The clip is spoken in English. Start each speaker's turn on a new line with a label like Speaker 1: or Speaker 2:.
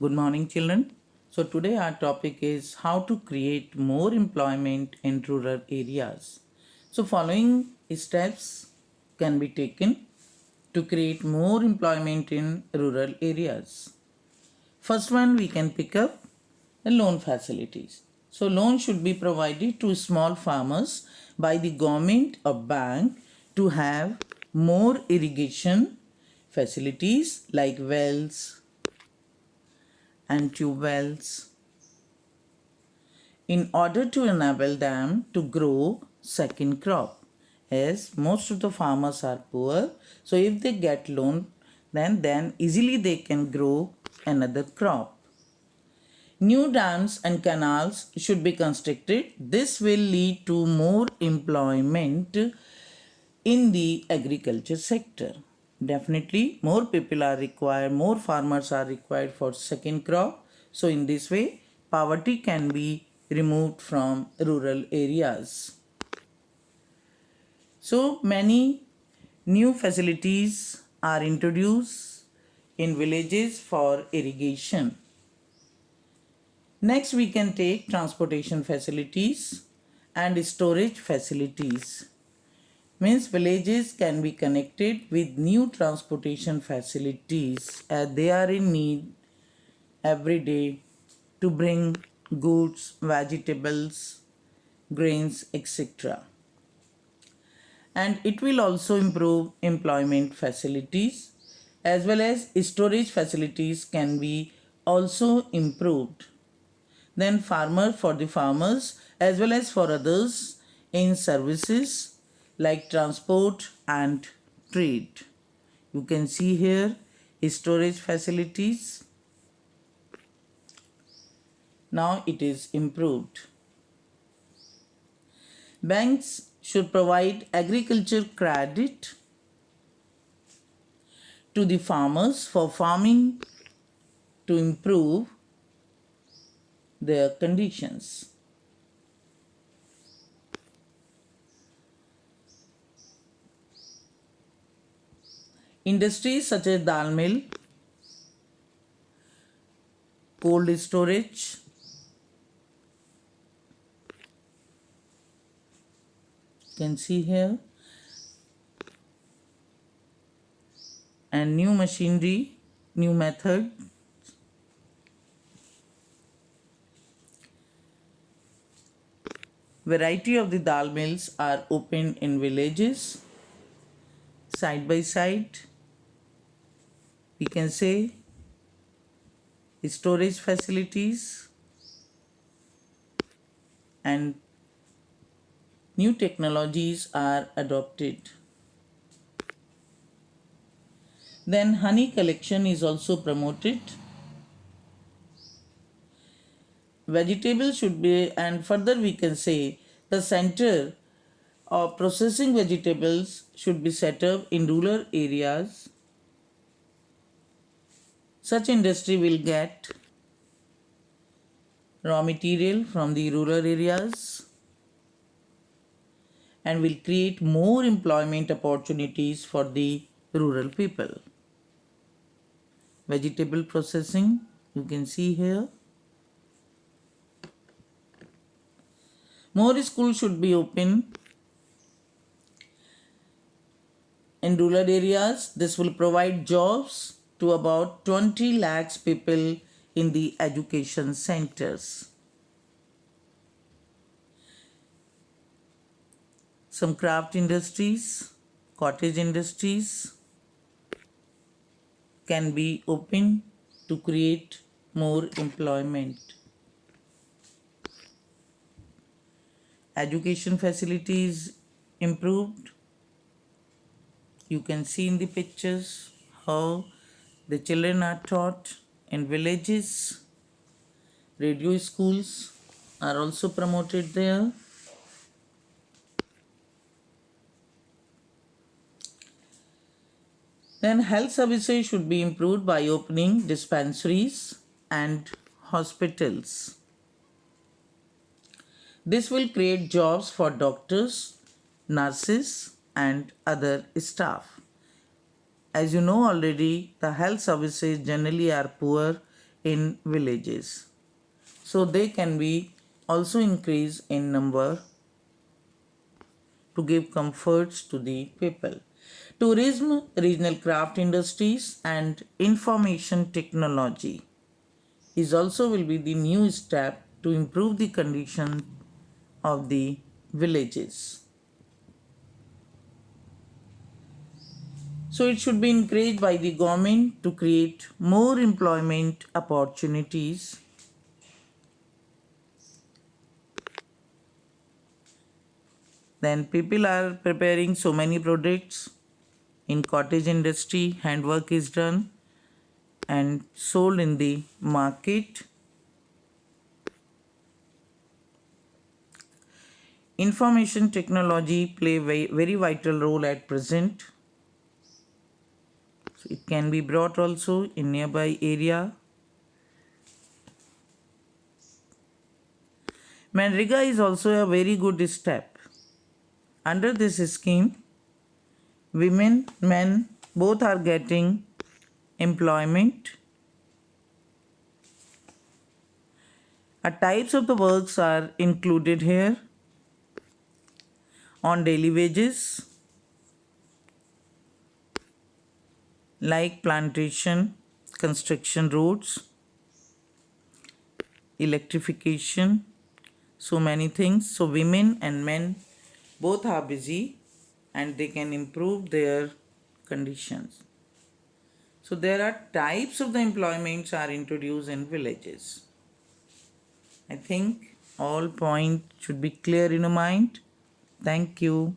Speaker 1: Good morning, children. So, today our topic is how to create more employment in rural areas. So, following steps can be taken to create more employment in rural areas. First one, we can pick up the loan facilities. So, loan should be provided to small farmers by the government or bank to have more irrigation facilities like wells and tube wells in order to enable them to grow second crop, as most of the farmers are poor. So if they get loan, then easily they can grow another crop. New dams and canals should be constructed. This will lead to more employment in the agriculture sector. Definitely more people are required, more farmers are required for second crop. So in this way poverty can be removed from rural areas. So many new facilities are introduced in villages for irrigation. Next we can take transportation facilities and storage facilities. Means villages can be connected with new transportation facilities as they are in need every day to bring goods, vegetables, grains, etc. And it will also improve employment facilities as well as storage facilities can be also improved. Then for the farmers as well as for others in services like transport and trade. You can see here storage facilities. Now it is improved. Banks should provide agriculture credit to the farmers for farming to improve their conditions. Industries such as dal mill, cold storage, you can see here, and new machinery, new method. Variety of the dal mills are opened in villages side by side. We can say storage facilities and new technologies are adopted. Then honey collection is also promoted. Vegetables should be, and further we can say the center of processing vegetables should be set up in rural areas. Such industry will get raw material from the rural areas and will create more employment opportunities for the rural people. Vegetable processing, you can see here. More schools should be open in rural areas. This will provide jobs to about 20 lakhs people in the education centers. Some craft industries, cottage industries can be opened to create more employment. Education facilities improved. You can see in the pictures how the children are taught in villages. Radio schools are also promoted there. Then health services should be improved by opening dispensaries and hospitals. This will create jobs for doctors, nurses, and other staff. As you know already, the health services generally are poor in villages. So they can be also increased in number to give comforts to the people. Tourism, regional craft industries, and information technology is also will be the new step to improve the condition of the villages. So it should be encouraged by the government to create more employment opportunities. Then people are preparing so many products in cottage industry, handwork is done and sold in the market. Information technology play very vital role at present. So it can be brought also in nearby area. Manrega is also a very good step. Under this scheme, women, men both are getting employment. Types of the works are included here on daily wages like plantation, construction roads, electrification, so many things. So women and men both are busy and they can improve their conditions. So there are types of the employments are introduced in villages. I think all points should be clear in your mind. Thank you.